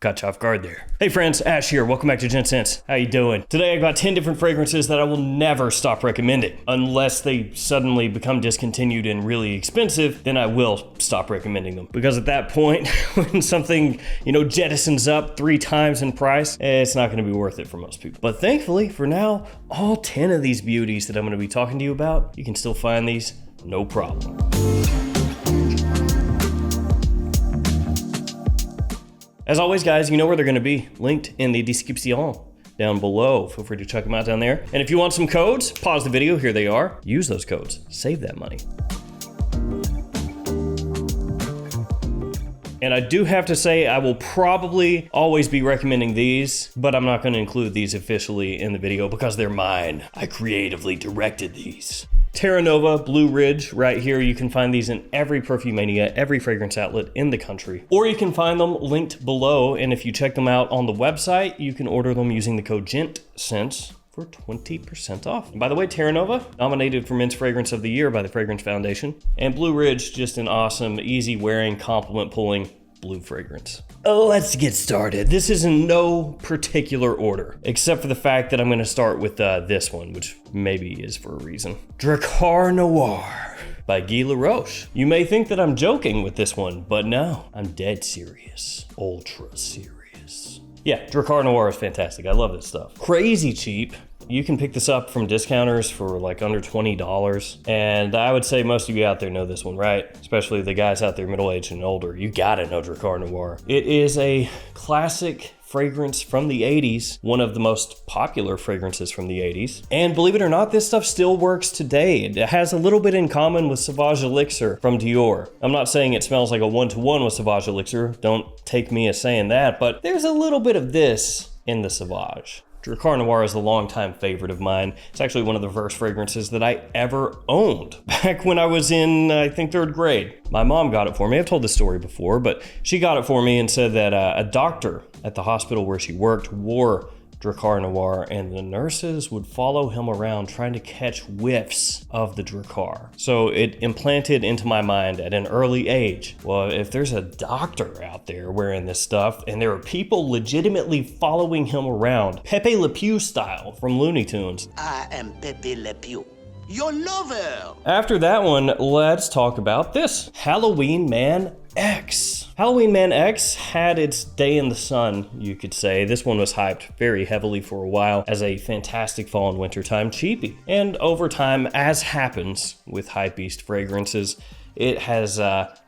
Caught you off guard there. Hey friends, Ash here. Welcome back to Gents. How you doing? Today I got 10 different fragrances that I will never stop recommending. Unless they suddenly become discontinued and really expensive, then I will stop recommending them. Because at that point, when something, jettisons up 3 times in price, it's not gonna be worth it for most people. But thankfully, for now, all 10 of these beauties that I'm gonna be talking to you about, you can still find these, no problem. As always, guys, you know where they're going to be, linked in the description down below. Feel free to check them out down there. And if you want some codes, pause the video, here they are. Use those codes, save that money. And I do have to say, I will probably always be recommending these, but I'm not going to include these officially in the video because they're mine. I creatively directed these. Terre Blue Ridge, right here. You can find these in every Perfumania, every fragrance outlet in the country. Or you can find them linked below, and if you check them out on the website, you can order them using the code GENTS for 20% off. And by the way, Terre nominated for Men's Fragrance of the Year by the Fragrance Foundation. And Blue Ridge, just an awesome, easy wearing, compliment pulling blue fragrance. Let's get started. This is in no particular order, except for the fact that I'm gonna start with this one, which maybe is for a reason. Drakkar Noir by Guy Laroche. You may think that I'm joking with this one, but no, I'm dead serious. Ultra serious. Yeah, Drakkar Noir is fantastic. I love this stuff. Crazy cheap. You can pick this up from discounters for like under $20. And I would say most of you out there know this one, right? Especially the guys out there middle-aged and older. You gotta know Drakkar Noir. It is a classic fragrance from the 80s, one of the most popular fragrances from the 80s. And believe it or not, this stuff still works today. It has a little bit in common with Sauvage Elixir from Dior. I'm not saying it smells like a one-to-one with Sauvage Elixir. Don't take me as saying that, but there's a little bit of this in the Sauvage. Drakkar Noir is a longtime favorite of mine. It's actually one of the first fragrances that I ever owned back when I was in, I think, 3rd grade. My mom got it for me. I've told this story before, but she got it for me and said that a doctor at the hospital where she worked wore Drakkar Noir, and the nurses would follow him around trying to catch whiffs of the Drakkar. So it implanted into my mind at an early age, well, if there's a doctor out there wearing this stuff and there are people legitimately following him around, Pepe Le Pew style from Looney Tunes. I am Pepe Le Pew, your lover. After that one, let's talk about this. Halloween Man X. Halloween Man X had its day in the sun, you could say. This one was hyped very heavily for a while as a fantastic fall and wintertime cheapie. And over time, as happens with hypebeast fragrances, it has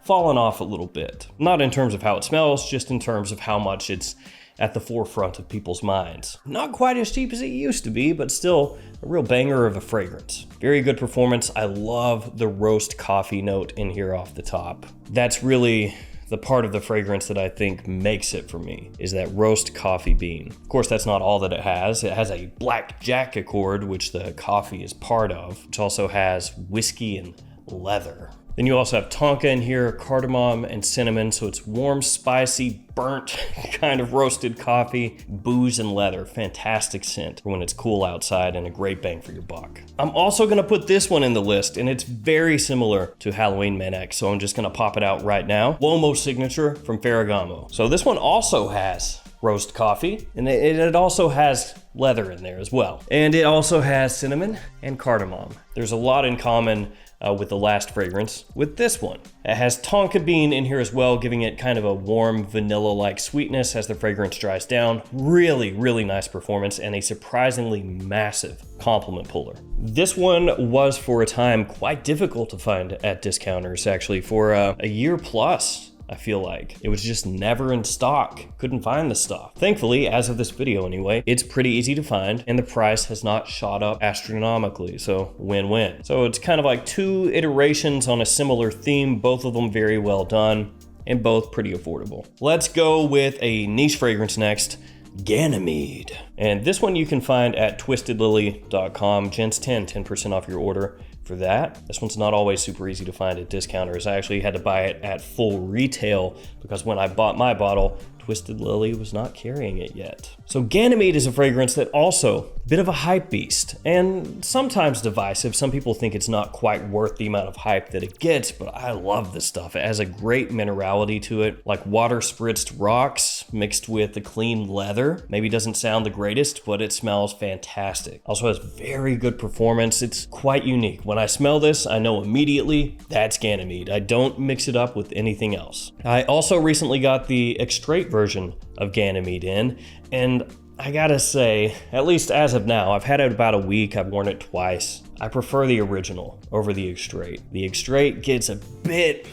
fallen off a little bit. Not in terms of how it smells, just in terms of how much it's at the forefront of people's minds. Not quite as cheap as it used to be, but still a real banger of a fragrance. Very good performance. I love the roast coffee note in here off the top. That's really the part of the fragrance that I think makes it for me, is that roast coffee bean. Of course, that's not all that it has. It has a black jack accord, which the coffee is part of, which also has whiskey and leather. Then you also have tonka in here, cardamom and cinnamon, so it's warm, spicy, burnt kind of roasted coffee, booze and leather. Fantastic scent for when it's cool outside and a great bang for your buck. I'm also gonna put this one in the list, and it's very similar to Halloween Man X, so I'm just gonna pop it out right now. Lomo Signature from Ferragamo. So this one also has roast coffee, and it also has leather in there as well. And it also has cinnamon and cardamom. There's a lot in common with the last fragrance with this one. It has tonka bean in here as well, giving it kind of a warm vanilla-like sweetness as the fragrance dries down. Really, really nice performance and a surprisingly massive compliment puller. This one was for a time quite difficult to find at discounters, actually, for a year plus. I feel like it was just never in stock. Couldn't find the stuff. Thankfully, as of this video anyway, it's pretty easy to find and the price has not shot up astronomically, so win-win. So it's kind of like 2 iterations on a similar theme, both of them very well done and both pretty affordable. Let's go with a niche fragrance next. Ganymede. And this one you can find at twistedlily.com. Gents 10% off your order for that. This one's not always super easy to find at discounters. I actually had to buy it at full retail because when I bought my bottle, Twisted Lily was not carrying it yet. So Ganymede is a fragrance that also, a bit of a hype beast, and sometimes divisive. Some people think it's not quite worth the amount of hype that it gets, but I love this stuff. It has a great minerality to it, like water spritzed rocks mixed with a clean leather. Maybe doesn't sound the greatest, but it smells fantastic. Also has very good performance. It's quite unique. When I smell this, I know immediately that's Ganymede. I don't mix it up with anything else. I also recently got the extrait version of Ganymede in, and I gotta say, at least as of now, I've had it about a week, I've worn it twice. I prefer the original over the extrait. The extrait gets a bit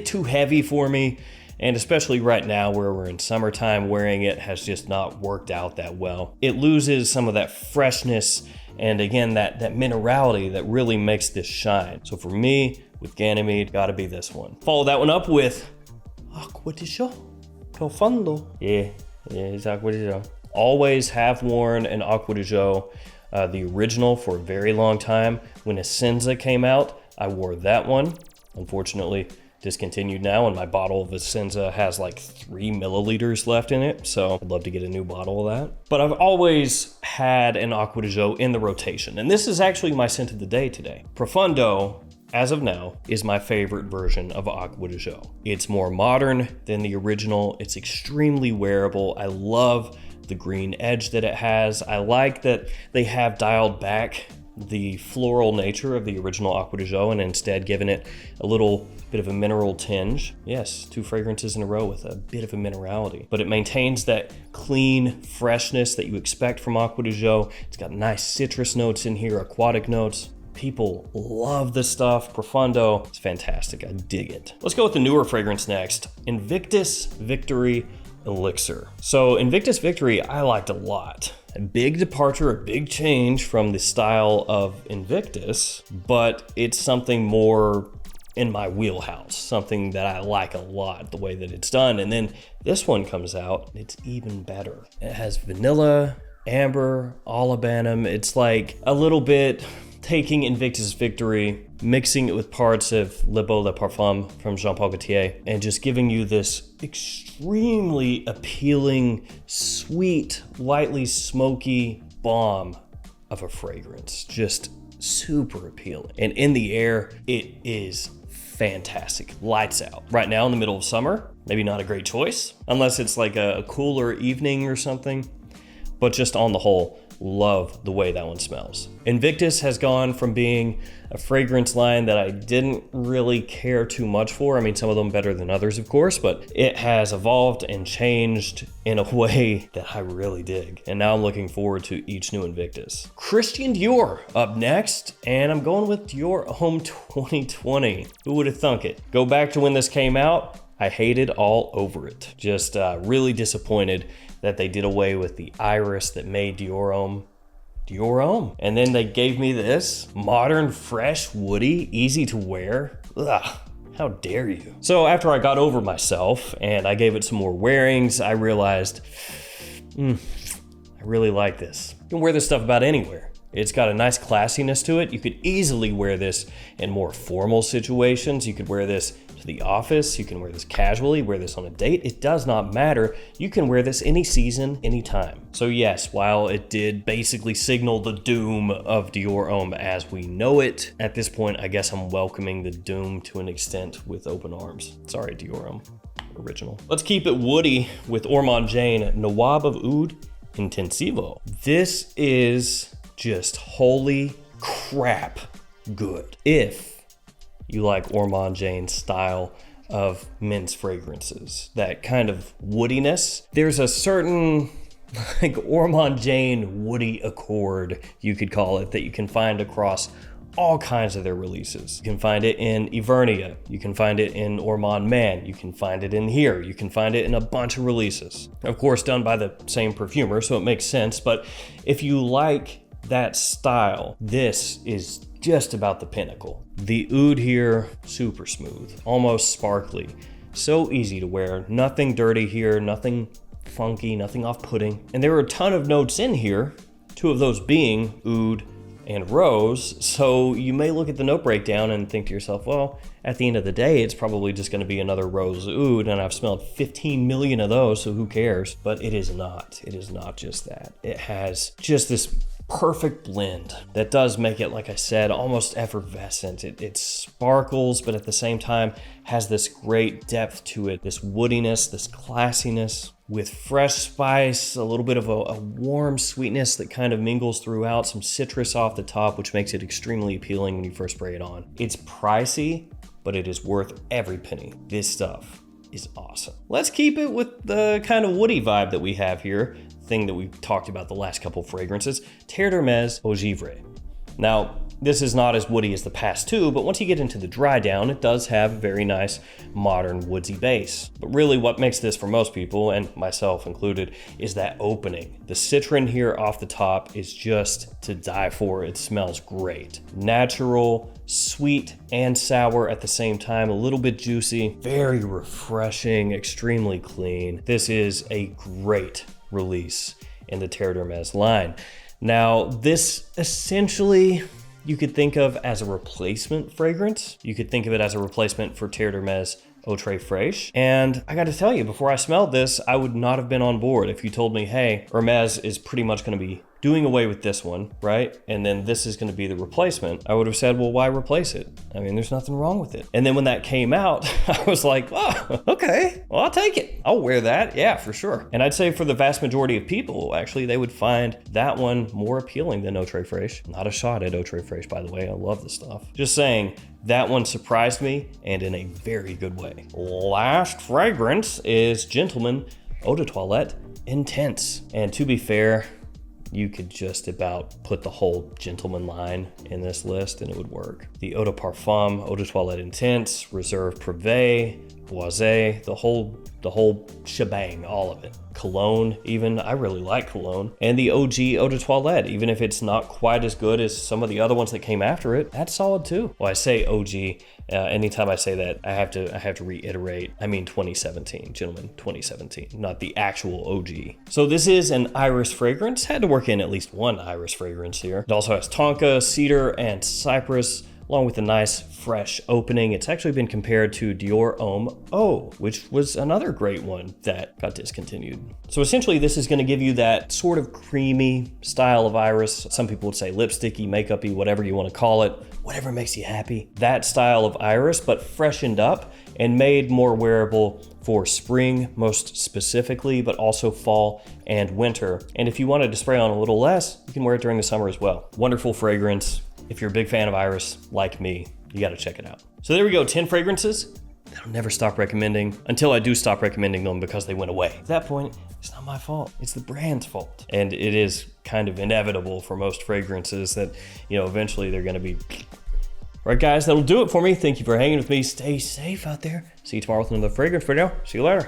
too heavy for me, and especially right now where we're in summertime, wearing it has just not worked out that well. It loses some of that freshness and again, that minerality that really makes this shine. So for me, with Ganymede, gotta be this one. Follow that one up with Acqua di Gio, Profundo. Yeah, it's Acqua di Gio. Always have worn an Acqua di Gio, the original, for a very long time. When Essenza came out, I wore that one. Unfortunately, discontinued now, and my bottle of Essenza has like 3 milliliters left in it, so I'd love to get a new bottle of that. But I've always had an Acqua di Gio in the rotation, and this is actually my scent of the day today. Profundo, as of now, is my favorite version of Acqua di Gio. It's more modern than the original. It's extremely wearable. I love the green edge that it has. I like that they have dialed back the floral nature of the original Acqua di Gio and instead given it a little bit of a mineral tinge. Yes, 2 fragrances in a row with a bit of a minerality, but it maintains that clean freshness that you expect from Acqua di Gio. It's got nice citrus notes in here, aquatic notes. People love this stuff. Profundo, it's fantastic. I dig it. Let's go with the newer fragrance next. Invictus Victory Elixir. So Invictus Victory, I liked a lot. A big departure, a big change from the style of Invictus, but it's something more in my wheelhouse, something that I like a lot, the way that it's done. And then this one comes out, it's even better. It has vanilla, amber, olibanum. It's like a little bit taking Invictus Victory, mixing it with parts of Le Beau Le Parfum from Jean Paul Gaultier, and just giving you this extremely appealing, sweet, lightly smoky bomb of a fragrance. Just super appealing. And in the air, it is fantastic. Lights out. Right now in the middle of summer, maybe not a great choice, unless it's like a cooler evening or something. But just on the whole, love the way that one smells. Invictus has gone from being a fragrance line that I didn't really care too much for. I mean, some of them better than others, of course, but it has evolved and changed in a way that I really dig. And now I'm looking forward to each new Invictus. Christian Dior up next, and I'm going with Dior Homme 2020. Who would have thunk it? Go back to when this came out, I hated all over it. Just really disappointed that they did away with the iris that made Dior Homme Dior Homme. And then they gave me this modern, fresh, woody, easy to wear. Ugh, how dare you? So after I got over myself and I gave it some more wearings, I realized, I really like this. You can wear this stuff about anywhere. It's got a nice classiness to it. You could easily wear this in more formal situations. You could wear this to the office. You can wear this casually, wear this on a date. It does not matter. You can wear this any season, anytime. So yes, while it did basically signal the doom of Dior Homme as we know it, at this point, I guess I'm welcoming the doom to an extent with open arms. Sorry, Dior Homme original. Let's keep it woody with Ormond Jane, Nawab of Oud Intensivo. This is just holy crap good. If you like Ormond Jane's style of men's fragrances, that kind of woodiness, there's a certain like Ormond Jane woody accord, you could call it, that you can find across all kinds of their releases. You can find it in Ivernia, you can find it in Ormond Man, you can find it in here, you can find it in a bunch of releases. Of course, done by the same perfumer, so it makes sense, but if you like that style, this is just about the pinnacle. The oud here, super smooth, almost sparkly, so easy to wear, nothing dirty here, nothing funky, nothing off-putting. And there are a ton of notes in here, 2 of those being oud and rose. So you may look at the note breakdown and think to yourself, well, at the end of the day, it's probably just going to be another rose oud, and I've smelled 15 million of those, so who cares? But it is not. It is not just that. It has just this perfect blend that does make it, like I said, almost effervescent. It sparkles, but at the same time has this great depth to it, this woodiness, this classiness, with fresh spice, a little bit of a warm sweetness that kind of mingles throughout, some citrus off the top, which makes it extremely appealing when you first spray it on. It's pricey, but it is worth every penny. This stuff is awesome. Let's keep it with the kind of woody vibe that we have here, thing that we've talked about the last couple of fragrances, Terre Damez Ouibre. Now, this is not as woody as the past two, but once you get into the dry down, it does have a very nice modern woodsy base. But really what makes this for most people, and myself included, is that opening. The citron here off the top is just to die for. It smells great. Natural, sweet and sour at the same time, a little bit juicy, very refreshing, extremely clean. This is a great release in the Terre Damez line. Now, this essentially you could think of as a replacement fragrance. You could think of it as a replacement for Terre Damez Eau Très Fraîche. And I got to tell you, before I smelled this, I would not have been on board if you told me, hey, Hermes is pretty much going to be doing away with this one, right? And then this is going to be the replacement. I would have said, well, why replace it? I mean, there's nothing wrong with it. And then when that came out, I was like, oh, okay, well, I'll take it. I'll wear that. Yeah, for sure. And I'd say for the vast majority of people, actually, they would find that one more appealing than Eau Très Fraîche. Not a shot at Eau Très Fraîche, by the way. I love the stuff. Just saying, that one surprised me, and in a very good way. Last fragrance is Gentleman Eau de Toilette Intense. And to be fair, you could just about put the whole Gentleman line in this list and it would work. The Eau de Parfum, Eau de Toilette Intense, Reserve Privé, Boisé, the whole shebang, all of it. Cologne, even, I really like cologne. And the OG Eau de Toilette, even if it's not quite as good as some of the other ones that came after it, that's solid too. Well, I say OG, anytime I say that, I have to reiterate, I mean 2017, Gentleman 2017, not the actual OG. So this is an iris fragrance, had to work in at least one iris fragrance here. It also has tonka, cedar, and cypress, along with a nice fresh opening. It's actually been compared to Dior Homme Eau, which was another great one that got discontinued. So essentially this is gonna give you that sort of creamy style of iris. Some people would say lipsticky, makeup-y, whatever you wanna call it, whatever makes you happy. That style of iris, but freshened up and made more wearable for spring most specifically, but also fall and winter. And if you wanted to spray on a little less, you can wear it during the summer as well. Wonderful fragrance. If you're a big fan of iris, like me, you gotta check it out. So there we go, 10 fragrances that I'll never stop recommending until I do stop recommending them because they went away. At that point, it's not my fault, it's the brand's fault. And it is kind of inevitable for most fragrances that, eventually they're gonna be. All right, guys, that'll do it for me. Thank you for hanging with me. Stay safe out there. See you tomorrow with another fragrance video. See you later.